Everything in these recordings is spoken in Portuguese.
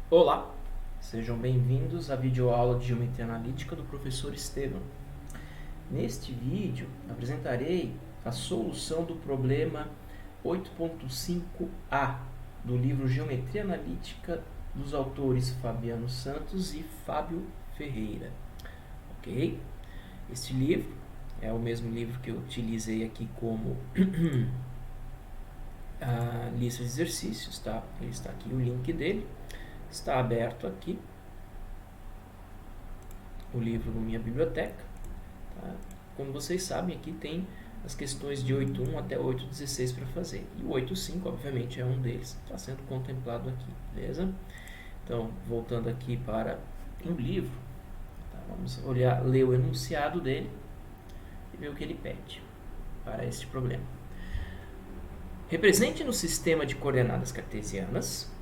Olá, sejam bem-vindos à videoaula de Geometria Analítica do professor Estevam. Neste vídeo, apresentarei a solução do problema 8.5a do livro Geometria Analítica dos autores Fabiano Santos e Fábio Ferreira. Ok? Este livro é o mesmo livro que eu utilizei aqui como a lista de exercícios, tá? Ele está aqui, o link dele está aberto aqui, o livro na minha biblioteca. Tá? Como vocês sabem, aqui tem as questões de 8.1 até 8.16 para fazer. E o 8.5, obviamente, é um deles. Está sendo contemplado aqui, beleza? Então, voltando aqui para o livro, tá? Vamos ler o enunciado dele e ver o que ele pede para este problema. Represente no sistema de coordenadas cartesianas,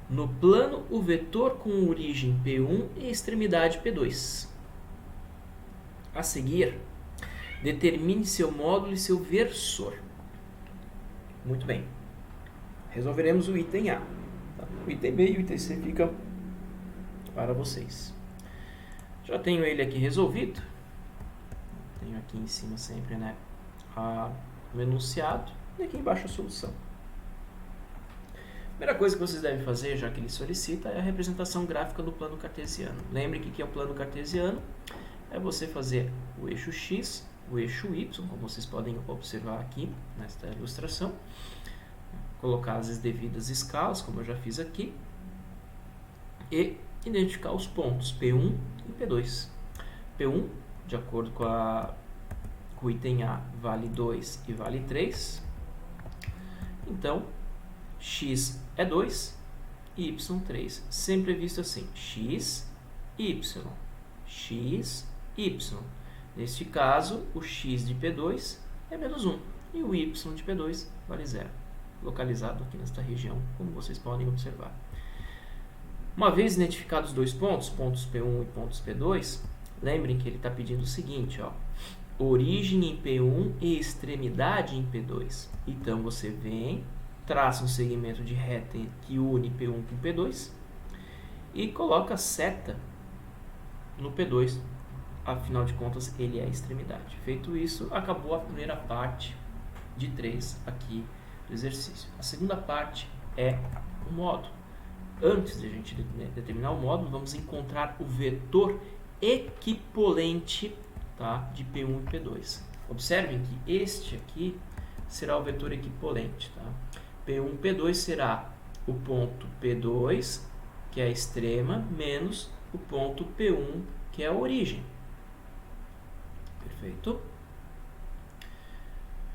no plano, o vetor com origem P1 e extremidade P2. A seguir, determine seu módulo e seu versor. Muito bem. Resolveremos o item A. O item B e o item C ficam para vocês. Já tenho ele aqui resolvido. Tenho aqui em cima sempre, né, o enunciado e aqui embaixo a solução. A primeira coisa que vocês devem fazer, já que ele solicita, é a representação gráfica do plano cartesiano. Lembre que é o plano cartesiano é você fazer o eixo X, o eixo Y, como vocês podem observar aqui nesta ilustração, colocar as devidas escalas, como eu já fiz aqui, e identificar os pontos P1 e P2. P1, de acordo com o item A, vale 2 e vale 3. Então, x é 2 e y 3. Sempre é visto assim, x, y, x, y. Neste caso, o x de P2 é menos 1 e o y de P2 vale 0. Localizado aqui nesta região, como vocês podem observar. Uma vez identificados os dois pontos, pontos P1 e pontos P2, lembrem que ele está pedindo o seguinte, ó, origem em P1 e extremidade em P2. Então, você vem, traça um segmento de reta que une P1 com P2 e coloca a seta no P2. Afinal de contas, ele é a extremidade. Feito isso, acabou a primeira parte de 3 aqui do exercício. A segunda parte é o módulo. Antes de a gente determinar o módulo, vamos encontrar o vetor equipolente, tá, de P1 e P2. Observem que este aqui será o vetor equipolente. Tá? P1 e P2 será o ponto P2, que é a extrema, menos o ponto P1, que é a origem. Perfeito?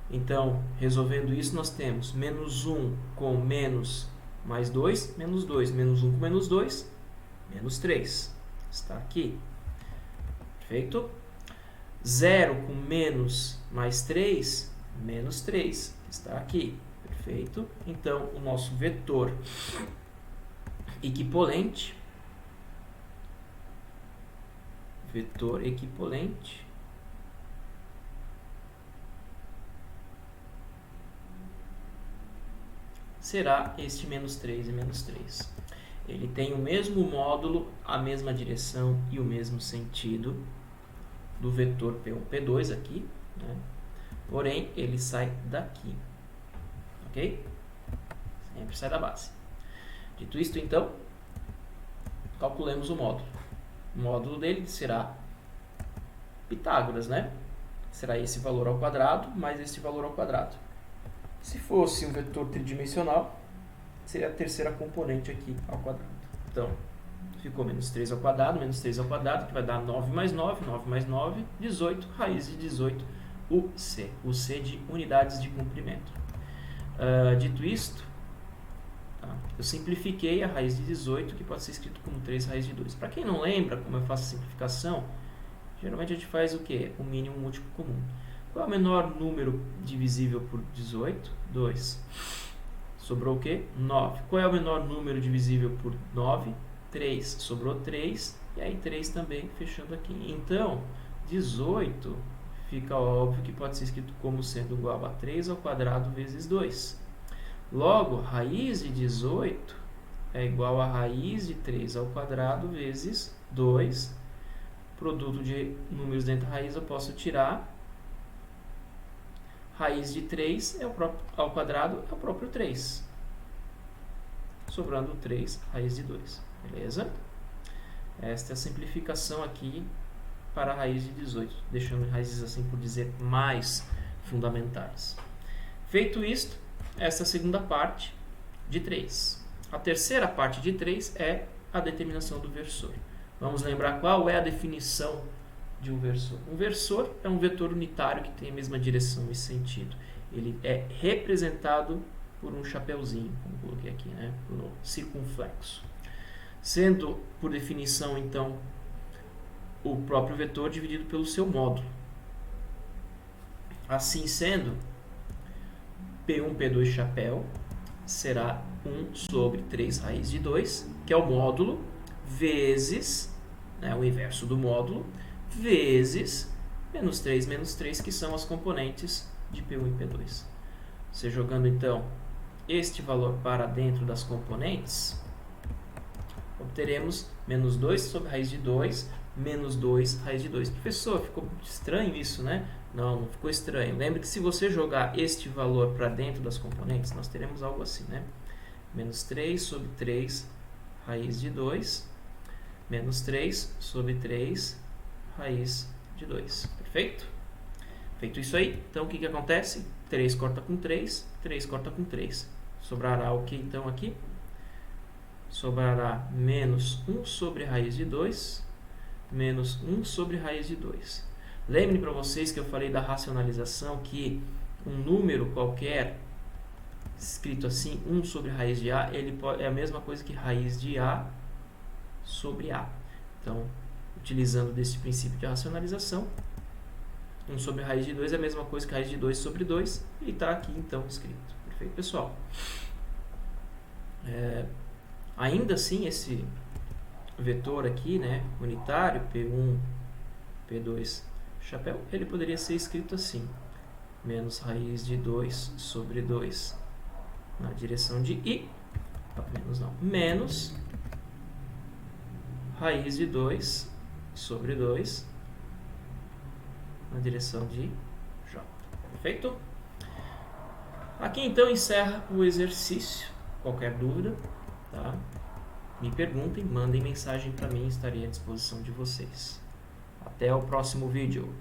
Então, resolvendo isso, nós temos menos 1 com menos mais 2, menos 2, menos 1 com menos 2, menos 3. Está aqui. Perfeito? 0 com menos mais 3, menos 3. Está aqui. Perfeito? Então, o nosso vetor equipolente será este menos 3 e menos 3. Ele tem o mesmo módulo, a mesma direção e o mesmo sentido do vetor P1, P2 aqui, né? Porém, ele sai daqui. Ok? Sempre sai da base. Dito isto, então, calculemos o módulo. O módulo dele será Pitágoras, né? Será esse valor ao quadrado mais esse valor ao quadrado. Se fosse um vetor tridimensional, seria a terceira componente aqui ao quadrado. Então, ficou menos 3 ao quadrado, que vai dar 9 mais 9, 9 mais 9, 18, raiz de 18, o C de unidades de comprimento. Dito isto, tá, eu simplifiquei a raiz de 18, que pode ser escrito como 3 raiz de 2. Para quem não lembra como eu faço a simplificação, geralmente a gente faz o quê? O mínimo múltiplo comum. Qual é o menor número divisível por 18? 2. Sobrou o quê? 9. Qual é o menor número divisível por 9? 3. Sobrou 3. E aí 3 também, fechando aqui. Então, 18 fica óbvio que pode ser escrito como sendo igual a 3 ao quadrado vezes 2. Logo, raiz de 18 é igual a raiz de 3 ao quadrado vezes 2. Produto de números dentro da raiz eu posso tirar. Raiz de 3 ao quadrado é o próprio 3. Sobrando 3 raiz de 2. Beleza? Esta é a simplificação aqui para a raiz de 18. Deixando raízes, assim por dizer, mais fundamentais. Feito isto, esta é a segunda parte de 3. A terceira parte de 3 é a determinação do versor. Vamos lembrar qual é a definição de um versor. Um versor é um vetor unitário que tem a mesma direção e sentido. Ele é representado por um chapeuzinho, como coloquei aqui, né? Por um circunflexo. Sendo, por definição, então, o próprio vetor dividido pelo seu módulo. Assim sendo, P1, P2 chapéu será 1 sobre 3 raiz de 2, que é o módulo, vezes, né, o inverso do módulo, vezes menos 3, que são as componentes de P1 e P2. Você jogando, então, este valor para dentro das componentes, obteremos menos 2 sobre raiz de 2, menos 2 raiz de 2. Professor, ficou estranho isso, né? Não ficou estranho. Lembre que se você jogar este valor para dentro das componentes, nós teremos algo assim, né? Menos 3 sobre 3 raiz de 2, menos 3 sobre 3 raiz de 2. Perfeito? Feito isso aí, então o que acontece? 3 corta com 3, 3 corta com 3. Sobrará o que então aqui? Sobrará menos 1 sobre raiz de 2, menos 1 sobre raiz de 2. Lembrem para vocês que eu falei da racionalização, que um número qualquer, escrito assim, 1 sobre raiz de A, ele é a mesma coisa que raiz de A sobre A. Então, utilizando desse princípio de racionalização, 1 sobre raiz de 2 é a mesma coisa que raiz de 2 sobre 2, e está aqui então escrito. Perfeito, pessoal? Ainda assim, esse vetor aqui, né, unitário, P1, P2, chapéu, ele poderia ser escrito assim, menos raiz de 2 sobre 2 na direção de I, menos raiz de 2 sobre 2 na direção de J. Perfeito? Aqui então encerra o exercício. Qualquer dúvida, tá? Me perguntem, mandem mensagem para mim, estarei à disposição de vocês. Até o próximo vídeo.